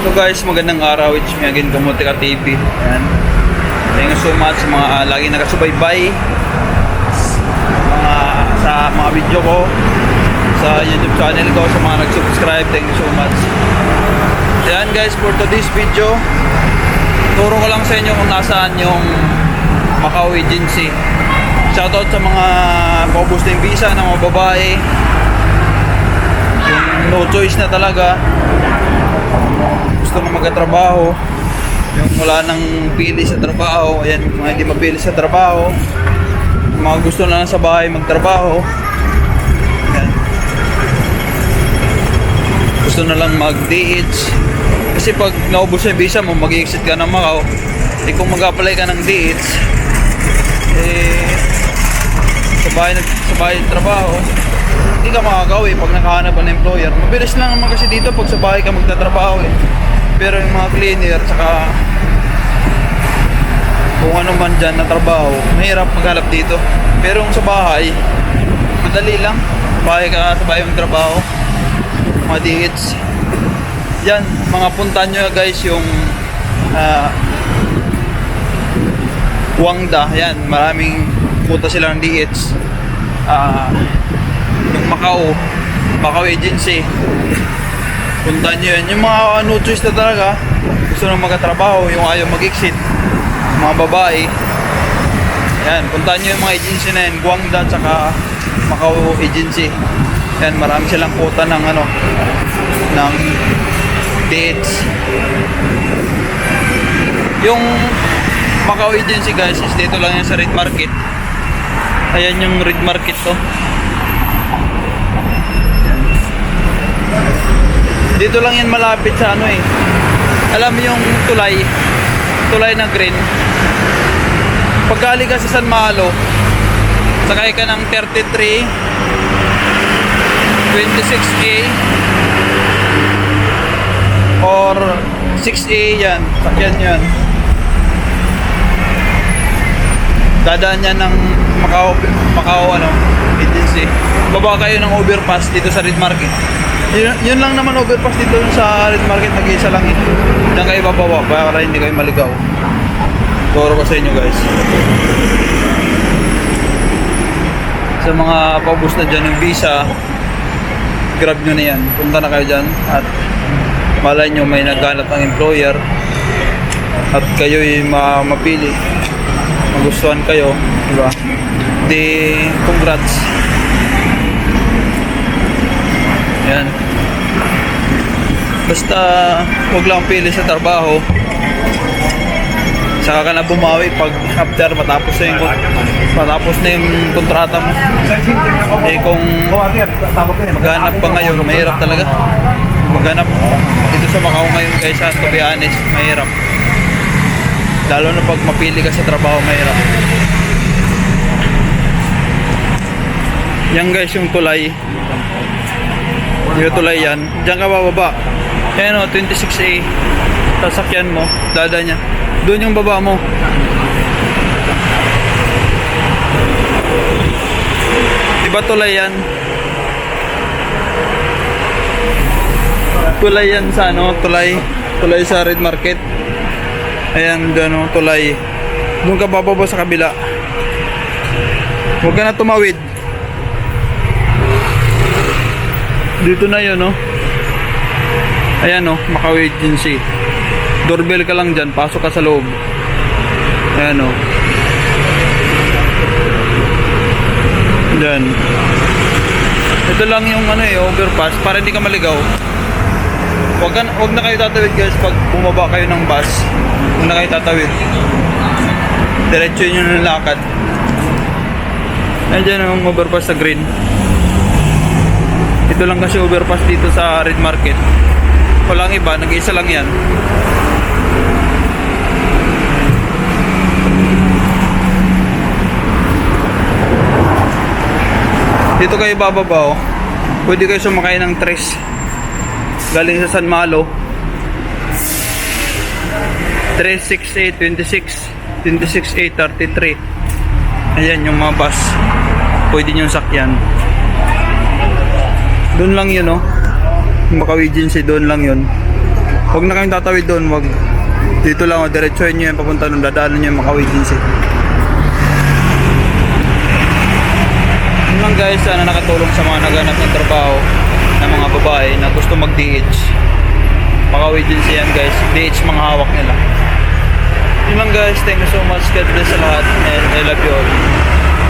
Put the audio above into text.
So guys, magandang araw. It's me again, Kamote Ka TV. Ayan. Thank you so much sa mga lagi nakasubaybay sa mga video ko, sa YouTube channel ko, sa mga nag-subscribe. Thank you so much. Ayan guys, for today's video, turo ko lang sa inyo kung nasaan yung Macau Agency. Shoutout sa mga paubos na yung visa ng mga babae, yung no choice na talaga, gusto na magkatrabaho, yung wala nang pili sa trabaho. Ayan, mga hindi mapili sa trabaho, mga gusto na lang sa bahay magtrabaho. Ayan. Gusto na lang mag-DH. Kasi pag naubos yung visa mo, mag-exit ka ng Macau. Eh kung mag-apply ka ng DH, sa bahay trabaho, hindi ka makakauwi pag nakahanap ka ng employer. Mabilis lang naman kasi dito pag sa bahay ka magtatrabaho eh. Pero yung mga cleaner, saka kung ano man dyan na trabaho, mahirap maghanap dito. Pero kung sa bahay, madali lang. Sa bahay yung trabaho, mga DH. Yan, mga punta nyo guys yung Wangda. Yan, maraming punta sila ng DH. Yung Macau Agency, punta nyo yan. Yung mga no choice na talaga, gusto nang magkatrabaho, yung ayaw mag-exit, mga babae. Yan, punta nyo yung mga agency na yan, Wangda tsaka Macau Agency. Yan, marami silang quota ng ng dates. Yung Macau Agency guys, is dito lang yan sa Red Market. Ayan yung Red Market to. Dito lang yan malapit sa alam mo yung tulay na green. Pagkali ka sa San Malo, sakay ka ng 33 26A or 6A, yan, sakyan yan. Dadaan yan ng Macau Agency. Baba kayo ng overpass dito sa Red Market. Yun lang naman overpass dito sa Red Market, nag-iisa lang eh. Diyan kayo bababa para hindi kayo maligaw. Turo ko sa inyo guys. Sa mga paubos na dyan ng visa, grab nyo na yan. Punta na kayo dyan at malay nyo may naghanap ng employer at kayo'y mapili, magustuhan kayo, diba? Di congrats. Yan. Basta huwag lang pili sa trabaho, saka ka na bumawi pag after matapos na yung kontrata mo. Eh kung maghanap pa ngayon, mahirap talaga maghanap dito sa Macau ngayon guys. To be honest, mahirap, lalo na pag mapili ka sa trabaho, mahirap. Yan guys yung tulay. Yung tulay yan, diyan ka bababa. Ayan 26A, sasakyan mo, dada niya doon yung baba mo. Diba tulay yan? Tulay yan sa tulay sa Red Market. Ayan doon tulay. Doon ka bababa sa kabila. Huwag ka na tumawid. Dito na yun Ayan Macau Agency. Doorbell ka lang dyan, pasok ka sa loob. Ayan dyan. Ito lang yung overpass para hindi ka maligaw. Huwag na kayo tatawid guys pag bumaba kayo ng bus. Huwag na kayo tatawid, diretso nyo ng lakad. Ayan dyan yung overpass sa green. Ito lang kasi overpass dito sa Red Market. Walang iba, nag-iisa lang yan. Dito kayo bababa Pwede kayo sumakay ng tres galing sa San Malo. 368, 26, 26A, 33. Ayan yung mga bus. Pwede nyo sakyan. Doon lang yun Macau Agency, doon lang yun. Huwag na kayong tatawid doon, wag dito lang, diretsuhin nyo yan, papunta nun, dadaanan nyo yung Makau Agency. Yun lang guys, sana nakatulong sa mga naganap ng trabaho ng mga babae na gusto mag-DH. Makau Agency yan guys, DH mga hawak nila. Yun lang guys, thank you so much, God bless sa lahat, and I love you all.